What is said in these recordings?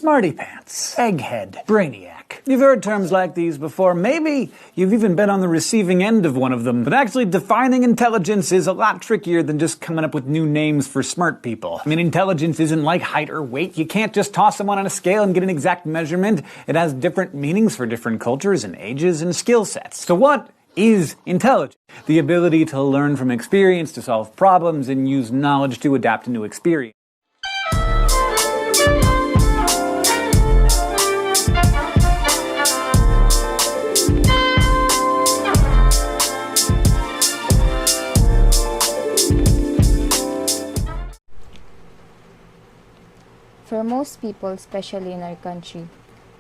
smarty pants, egghead, brainiac. You've heard terms like these before. Maybe you've even been on the receiving end of one of them. But actually defining intelligence is a lot trickier than just coming up with new names for smart people. I mean, intelligence isn't like height or weight. You can't just toss someone on a scale and get an exact measurement. It has different meanings for different cultures and ages and skill sets. So what is intelligence? The ability to learn from experience, to solve problems, and use knowledge to adapt to new experience. For most people, especially in our country,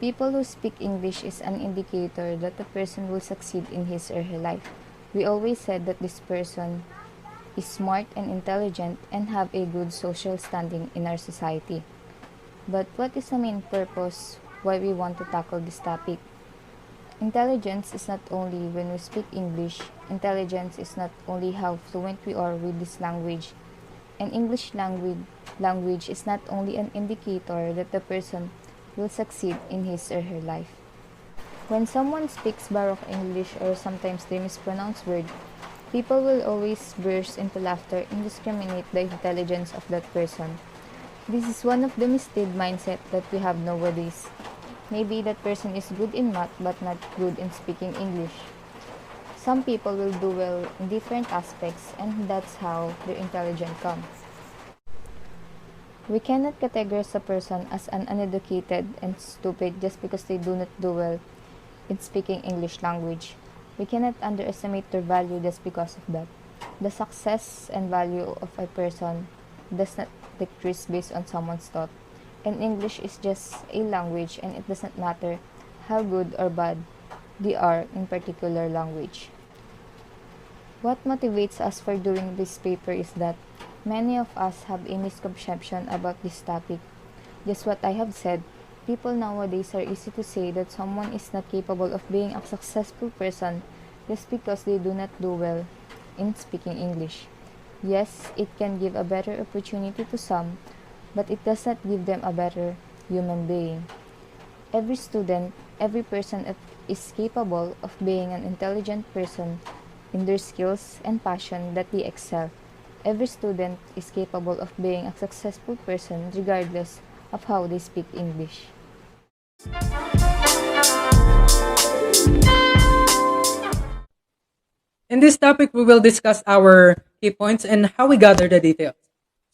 people who speak English is an indicator that the person will succeed in his or her life. We always said that this person is smart and intelligent and have a good social standing in our society. But what is the main purpose why we want to tackle this topic? Intelligence is not only when we speak English. Intelligence is not only how fluent we are with this language. An English language is not only an indicator that the person will succeed in his or her life. When someone speaks Baroque English or sometimes they mispronounce words, people will always burst into laughter and discriminate the intelligence of that person. This is one of the mislead mindset that we have nowadays. Maybe that person is good in math but not good in speaking English. Some people will do well in different aspects and that's how their intelligence comes. We cannot categorize a person as an uneducated and stupid just because they do not do well in speaking English language. We cannot underestimate their value just because of that. The success and value of a person does not decrease based on someone's thought. And English is just a language and it does not matter how good or bad they are in particular language. What motivates us for doing this paper is that many of us have a misconception about this topic. Just what I have said, people nowadays are easy to say that someone is not capable of being a successful person just because they do not do well in speaking English. Yes, it can give a better opportunity to some, but it does not give them a better human being. Every student, every person is capable of being an intelligent person in their skills and passion that they excel. Every student is capable of being a successful person regardless of how they speak English. In this topic, we will discuss our key points and how we gather the details.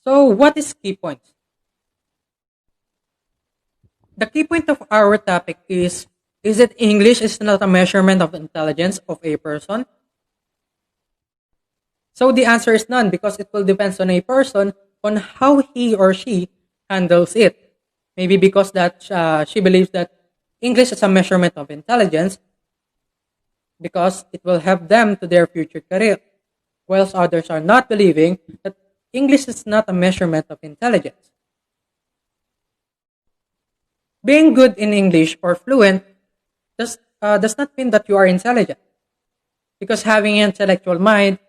So, what is key points? The key point of our topic is it English is not a measurement of intelligence of a person? So the answer is none because it will depend on a person on how he or she handles it. Maybe because that she believes that English is a measurement of intelligence because it will help them to their future career, whilst others are not believing that English is not a measurement of intelligence. Being good in English or fluent does not mean that you are intelligent, because having an intellectual mind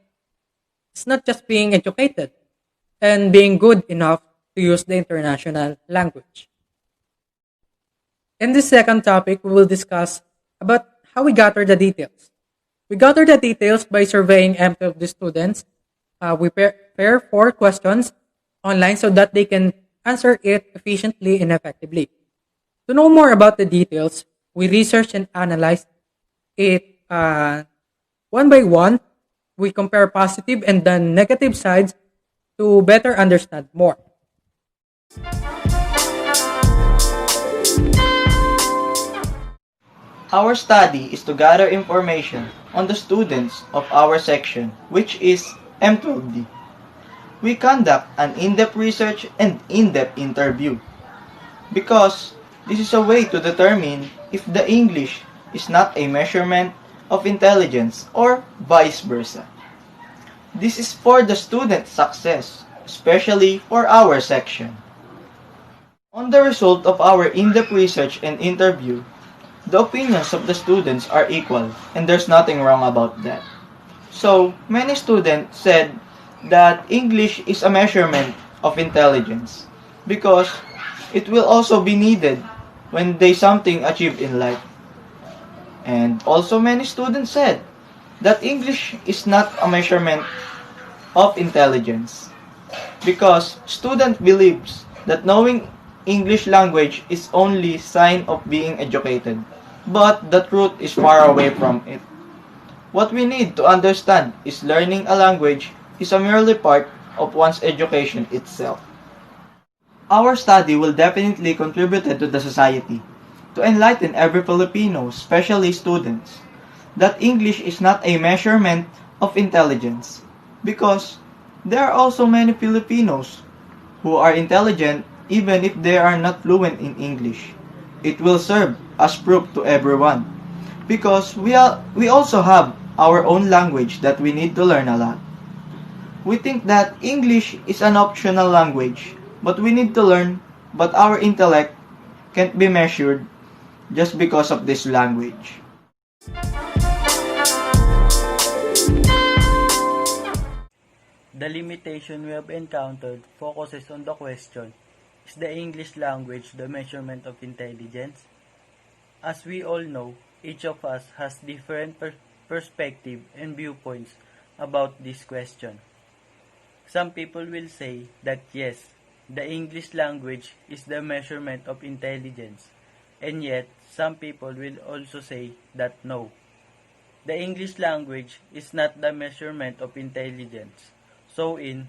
is not just being educated and being good enough to use the international language. In this second topic, we will discuss about how we gather the details. We gather the details by surveying M of the students. We prepare 4 questions online so that they can answer it efficiently and effectively. To know more about the details, we research and analyze it one by one. We compare positive and the negative sides to better understand more. Our study is to gather information on the students of our section, which is M12D. We conduct an in-depth research and in-depth interview because this is a way to determine if the English is not a measurement of intelligence or vice versa. This is for the student's success, especially for our section. On the result of our in-depth research and interview, the opinions of the students are equal and there's nothing wrong about that. So, many students said that English is a measurement of intelligence because it will also be needed when they something achieved in life. And also many students said that English is not a measurement of intelligence because student believes that knowing English language is only sign of being educated, but the truth is far away from it. What we need to understand is learning a language is a merely part of one's education itself. Our study will definitely contribute to the society to enlighten every Filipino, especially students, that English is not a measurement of intelligence because there are also many Filipinos who are intelligent even if they are not fluent in English. It will serve as proof to everyone because we also have our own language that we need to learn a lot. We think that English is an optional language, but we need to learn, but our intellect can't be measured just because of this language. The limitation we have encountered focuses on the question, is the English language the measurement of intelligence? As we all know, each of us has different perspective and viewpoints about this question. Some people will say that yes, the English language is the measurement of intelligence, and yet some people will also say that no, the English language is not the measurement of intelligence. So in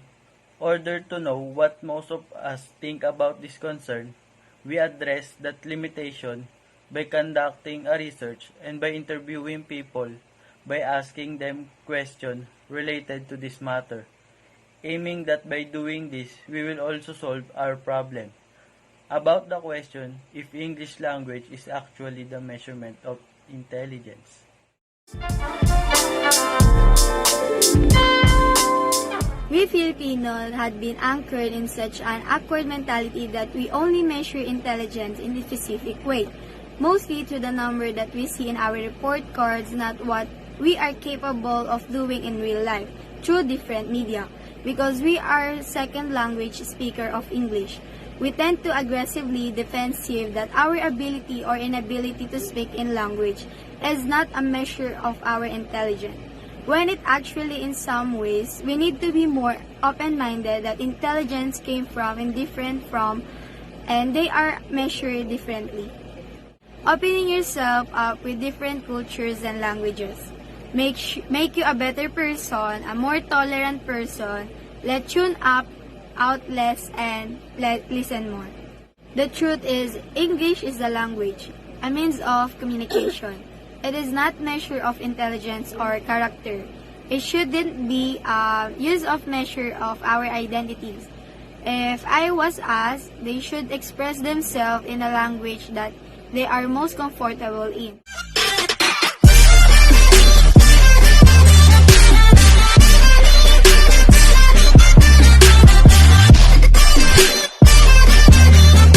order to know what most of us think about this concern, we address that limitation by conducting a research and by interviewing people by asking them questions related to this matter, aiming that by doing this, we will also solve our problem. About the question if English language is actually the measurement of intelligence. We Filipinos had been anchored in such an awkward mentality that we only measure intelligence in a specific way, mostly through the number that we see in our report cards, not what we are capable of doing in real life through different media. Because we are second language speaker of English, we tend to aggressively defensive that our ability or inability to speak in language is not a measure of our intelligence. When it actually in some ways, we need to be more open-minded that intelligence came from and different from and they are measured differently. Opening yourself up with different cultures and languages make you a better person, a more tolerant person, let tune up, out less, and let listen more. The truth is, English is a language, a means of communication. It is not measure of intelligence or character. It shouldn't be a use of measure of our identities. If I was asked, they should express themselves in a language that they are most comfortable in.